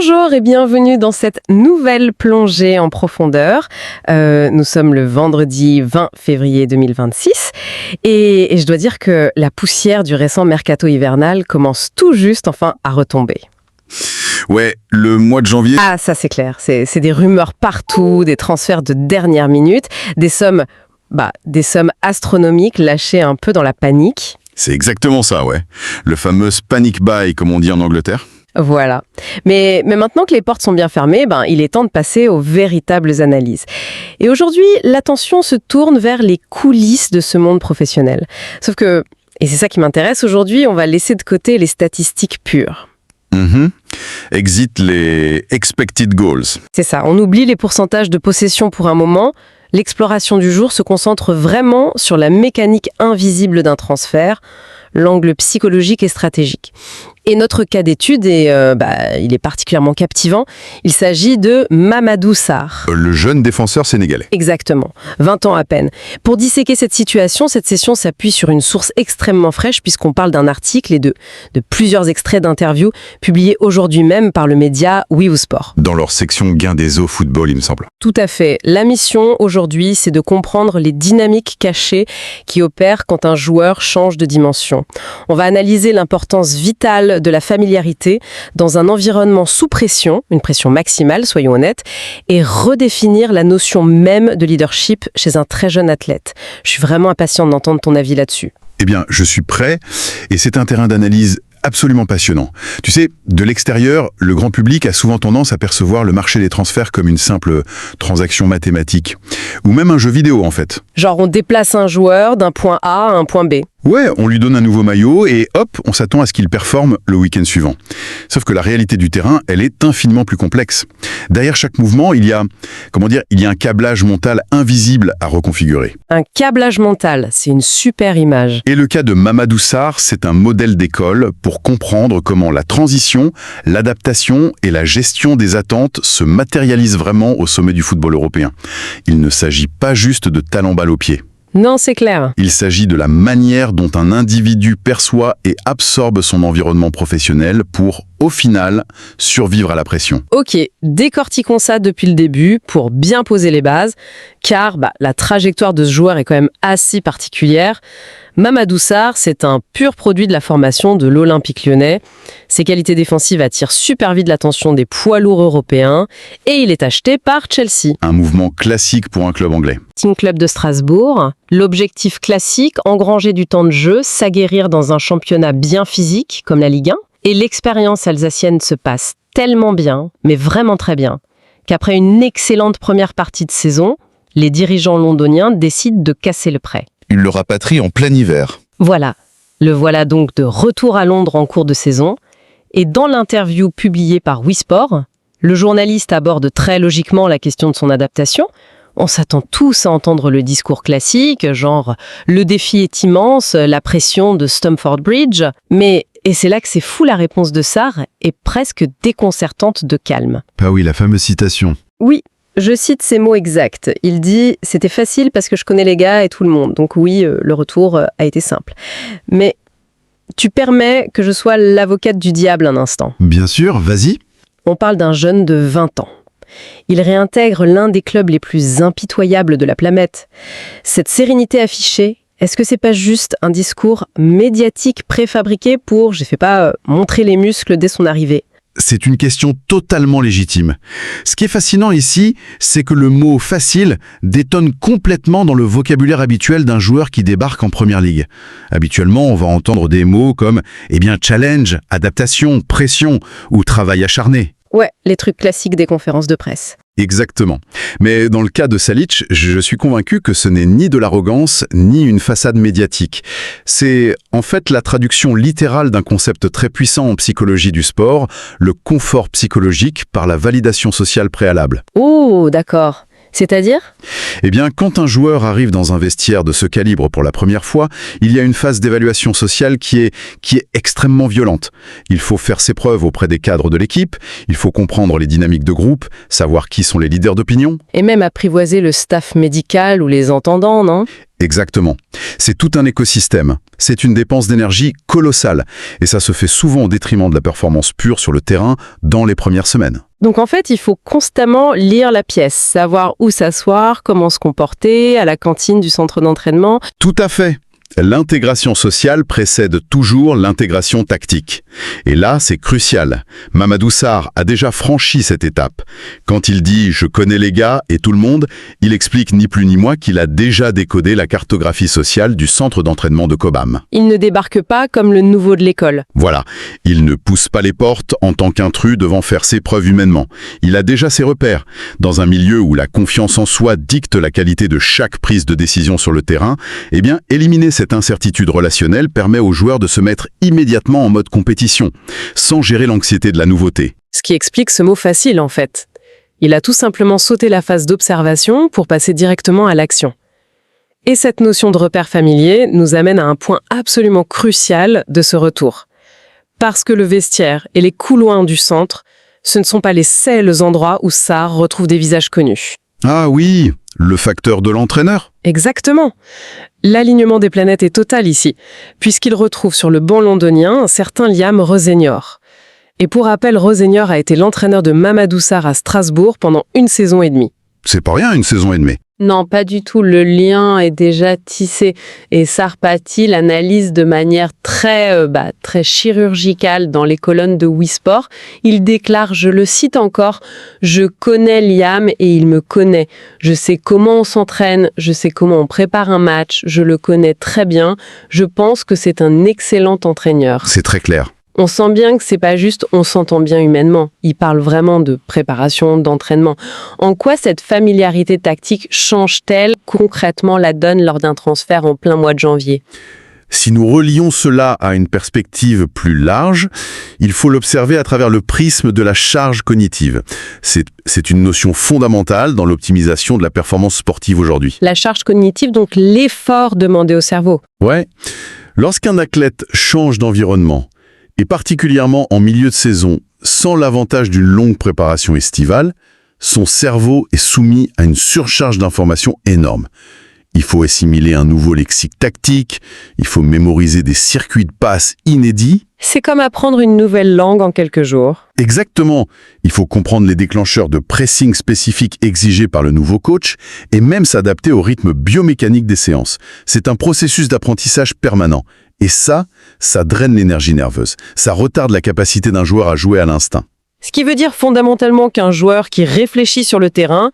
Bonjour et bienvenue dans cette nouvelle plongée en profondeur. Nous sommes le vendredi 20 février 2026 et je dois dire que la poussière du récent mercato hivernal commence tout juste enfin à retomber. Ouais, le mois de janvier... Ah, ça c'est clair, c'est des rumeurs partout, des transferts de dernière minute, des sommes astronomiques lâchées un peu dans la panique. C'est exactement ça, ouais. Le fameux panic buy, comme on dit en Angleterre. Voilà. Mais maintenant que les portes sont bien fermées, il est temps de passer aux véritables analyses. Et aujourd'hui, l'attention se tourne vers les coulisses de ce monde professionnel. Sauf que, et c'est ça qui m'intéresse aujourd'hui, on va laisser de côté les statistiques pures. Exit les expected goals. C'est ça, on oublie les pourcentages de possession pour un moment. L'exploration du jour se concentre vraiment sur la mécanique invisible d'un transfert, l'angle psychologique et stratégique. Et notre cas d'étude, il est particulièrement captivant. Il s'agit de Mamadou Sarr. Le jeune défenseur sénégalais. Exactement, 20 ans à peine. Pour disséquer cette situation, cette session s'appuie sur une source extrêmement fraîche puisqu'on parle d'un article et de plusieurs extraits d'interviews publiés aujourd'hui même par le média WeWoSport. Dans leur section Gain des eaux football, il me semble. Tout à fait. La mission aujourd'hui, c'est de comprendre les dynamiques cachées qui opèrent quand un joueur change de dimension. On va analyser l'importance vitale de la familiarité dans un environnement sous pression, une pression maximale, soyons honnêtes, et redéfinir la notion même de leadership chez un très jeune athlète. Je suis vraiment impatiente d'entendre ton avis là-dessus. Eh bien, je suis prêt, et c'est un terrain d'analyse absolument passionnant. Tu sais, de l'extérieur, le grand public a souvent tendance à percevoir le marché des transferts comme une simple transaction mathématique. Ou même un jeu vidéo, en fait. Genre, on déplace un joueur d'un point A à un point B. Ouais, on lui donne un nouveau maillot et hop, on s'attend à ce qu'il performe le week-end suivant. Sauf que la réalité du terrain, elle est infiniment plus complexe. Derrière chaque mouvement, il y a un câblage mental invisible à reconfigurer. Un câblage mental, c'est une super image. Et le cas de Mamadou Sarr, c'est un modèle d'école pour comprendre comment la transition, l'adaptation et la gestion des attentes se matérialisent vraiment au sommet du football européen. Il ne s'agit pas juste de talent balle au pied. Non, c'est clair. Il s'agit de la manière dont un individu perçoit et absorbe son environnement professionnel pour, au final, survivre à la pression. Ok, décortiquons ça depuis le début pour bien poser les bases, car la trajectoire de ce joueur est quand même assez particulière. Mamadou Sarr, c'est un pur produit de la formation de l'Olympique Lyonnais. Ses qualités défensives attirent super vite l'attention des poids lourds européens et il est acheté par Chelsea. Un mouvement classique pour un club anglais. Team Club de Strasbourg. L'objectif classique, engranger du temps de jeu, s'aguerrir dans un championnat bien physique comme la Ligue 1. Et l'expérience alsacienne se passe tellement bien, mais vraiment très bien, qu'après une excellente première partie de saison, les dirigeants londoniens décident de casser le prêt. Il le rapatrie en plein hiver. Voilà. Le voilà donc de retour à Londres en cours de saison. Et dans l'interview publiée par WeSport, le journaliste aborde très logiquement la question de son adaptation. On s'attend tous à entendre le discours classique, genre « le défi est immense, la pression de Stamford Bridge ». Mais, et c'est là que c'est fou, la réponse de Sarr est presque déconcertante de calme. Ah oui, la fameuse citation. Oui. Je cite ces mots exacts. Il dit « C'était facile parce que je connais les gars et tout le monde. Donc oui, le retour a été simple. Mais tu permets que je sois l'avocate du diable un instant. » Bien sûr, vas-y. On parle d'un jeune de 20 ans. Il réintègre l'un des clubs les plus impitoyables de la planète. Cette sérénité affichée, est-ce que c'est pas juste un discours médiatique préfabriqué pour, montrer les muscles dès son arrivée ? C'est une question totalement légitime. Ce qui est fascinant ici, c'est que le mot « facile » détonne complètement dans le vocabulaire habituel d'un joueur qui débarque en première ligue. Habituellement, on va entendre des mots comme « challenge »,« adaptation »,« pression » ou « travail acharné ». Ouais, les trucs classiques des conférences de presse. Exactement. Mais dans le cas de Salic, je suis convaincu que ce n'est ni de l'arrogance, ni une façade médiatique. C'est en fait la traduction littérale d'un concept très puissant en psychologie du sport, le confort psychologique par la validation sociale préalable. Oh, d'accord. C'est-à-dire ? Eh bien, quand un joueur arrive dans un vestiaire de ce calibre pour la première fois, il y a une phase d'évaluation sociale qui est extrêmement violente. Il faut faire ses preuves auprès des cadres de l'équipe, il faut comprendre les dynamiques de groupe, savoir qui sont les leaders d'opinion. Et même apprivoiser le staff médical ou les entendants, non ? Exactement. C'est tout un écosystème. C'est une dépense d'énergie colossale. Et ça se fait souvent au détriment de la performance pure sur le terrain dans les premières semaines. Donc en fait, il faut constamment lire la pièce, savoir où s'asseoir, comment se comporter, à la cantine du centre d'entraînement. Tout à fait. L'intégration sociale précède toujours l'intégration tactique. Et là, c'est crucial. Mamadou Sarr a déjà franchi cette étape. Quand il dit « je connais les gars et tout le monde », il explique ni plus ni moins qu'il a déjà décodé la cartographie sociale du centre d'entraînement de Cobham. Il ne débarque pas comme le nouveau de l'école. Voilà, il ne pousse pas les portes en tant qu'intrus devant faire ses preuves humainement. Il a déjà ses repères. Dans un milieu où la confiance en soi dicte la qualité de chaque prise de décision sur le terrain, eh bien, éliminer cette incertitude relationnelle permet aux joueurs de se mettre immédiatement en mode compétition, sans gérer l'anxiété de la nouveauté. Ce qui explique ce mot facile, en fait. Il a tout simplement sauté la phase d'observation pour passer directement à l'action. Et cette notion de repère familier nous amène à un point absolument crucial de ce retour. Parce que le vestiaire et les couloirs du centre, ce ne sont pas les seuls endroits où Sarr retrouve des visages connus. Ah oui, le facteur de l'entraîneur. Exactement. L'alignement des planètes est total ici, puisqu'il retrouve sur le banc londonien un certain Liam Rosenior. Et pour rappel, Rosenior a été l'entraîneur de Mamadou Sarr à Strasbourg pendant 1 saison et demie. C'est pas rien, 1 saison et demie. Non, pas du tout. Le lien est déjà tissé. Et Sarr Paty l'analyse de manière très chirurgicale dans les colonnes de Wisport. Il déclare, je le cite encore, « Je connais Liam et il me connaît. Je sais comment on s'entraîne, je sais comment on prépare un match, je le connais très bien. Je pense que c'est un excellent entraîneur. » C'est très clair. On sent bien que c'est pas juste on s'entend bien humainement. Il parle vraiment de préparation, d'entraînement. En quoi cette familiarité tactique change-t-elle concrètement la donne lors d'un transfert en plein mois de janvier ? Si nous relions cela à une perspective plus large, il faut l'observer à travers le prisme de la charge cognitive. C'est une notion fondamentale dans l'optimisation de la performance sportive aujourd'hui. La charge cognitive, donc l'effort demandé au cerveau. Ouais. Lorsqu'un athlète change d'environnement, et particulièrement en milieu de saison, sans l'avantage d'une longue préparation estivale, son cerveau est soumis à une surcharge d'informations énorme. Il faut assimiler un nouveau lexique tactique, il faut mémoriser des circuits de passe inédits. C'est comme apprendre une nouvelle langue en quelques jours. Exactement. Il faut comprendre les déclencheurs de pressing spécifiques exigés par le nouveau coach et même s'adapter au rythme biomécanique des séances. C'est un processus d'apprentissage permanent. Et ça draine l'énergie nerveuse. Ça retarde la capacité d'un joueur à jouer à l'instinct. Ce qui veut dire fondamentalement qu'un joueur qui réfléchit sur le terrain,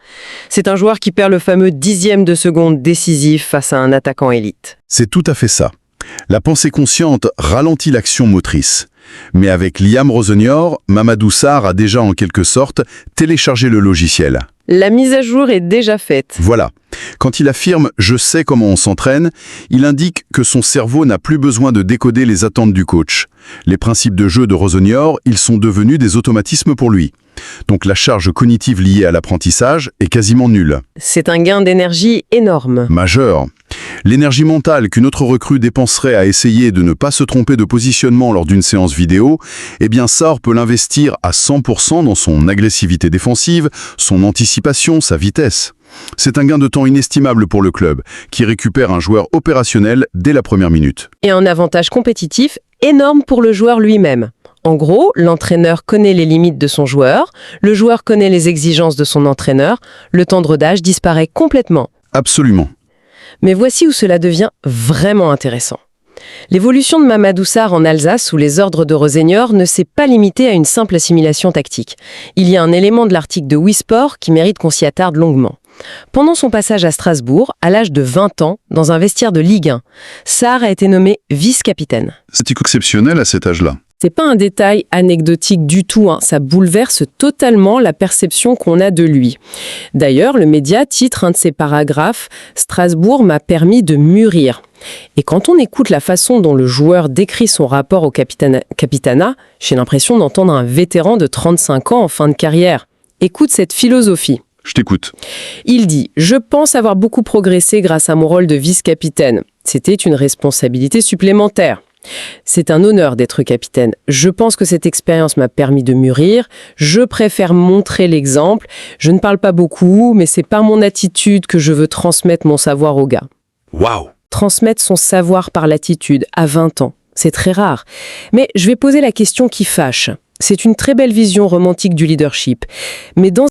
c'est un joueur qui perd le fameux 10e de seconde décisif face à un attaquant élite. C'est tout à fait ça. La pensée consciente ralentit l'action motrice. Mais avec Liam Rosenior, Mamadou Sarr a déjà en quelque sorte téléchargé le logiciel. La mise à jour est déjà faite. Voilà. Quand il affirme « je sais comment on s'entraîne », il indique que son cerveau n'a plus besoin de décoder les attentes du coach. Les principes de jeu de Rosenior, ils sont devenus des automatismes pour lui. Donc la charge cognitive liée à l'apprentissage est quasiment nulle. C'est un gain d'énergie énorme. Majeur. L'énergie mentale qu'une autre recrue dépenserait à essayer de ne pas se tromper de positionnement lors d'une séance vidéo, eh bien Sarr peut l'investir à 100% dans son agressivité défensive, son anticipation, sa vitesse. C'est un gain de temps inestimable pour le club, qui récupère un joueur opérationnel dès la première minute. Et un avantage compétitif énorme pour le joueur lui-même. En gros, l'entraîneur connaît les limites de son joueur, le joueur connaît les exigences de son entraîneur, le temps de rodage disparaît complètement. Absolument. Mais voici où cela devient vraiment intéressant. L'évolution de Mamadou Sarr en Alsace sous les ordres de Rosenior ne s'est pas limitée à une simple assimilation tactique. Il y a un élément de l'article de Wisport qui mérite qu'on s'y attarde longuement. Pendant son passage à Strasbourg, à l'âge de 20 ans, dans un vestiaire de Ligue 1, Sarr a été nommé vice-capitaine. C'est exceptionnel à cet âge-là. C'est pas un détail anecdotique du tout, ça bouleverse totalement la perception qu'on a de lui. D'ailleurs, le média titre un de ses paragraphes « Strasbourg m'a permis de mûrir ». Et quand on écoute la façon dont le joueur décrit son rapport au capitanat, j'ai l'impression d'entendre un vétéran de 35 ans en fin de carrière. Écoute cette philosophie. Je t'écoute. Il dit « Je pense avoir beaucoup progressé grâce à mon rôle de vice-capitaine. C'était une responsabilité supplémentaire. C'est un honneur d'être capitaine. Je pense que cette expérience m'a permis de mûrir. Je préfère montrer l'exemple. Je ne parle pas beaucoup, mais c'est par mon attitude que je veux transmettre mon savoir aux gars. » Waouh! Transmettre son savoir par l'attitude à 20 ans, c'est très rare. Mais je vais poser la question qui fâche. C'est une très belle vision romantique du leadership. Mais dans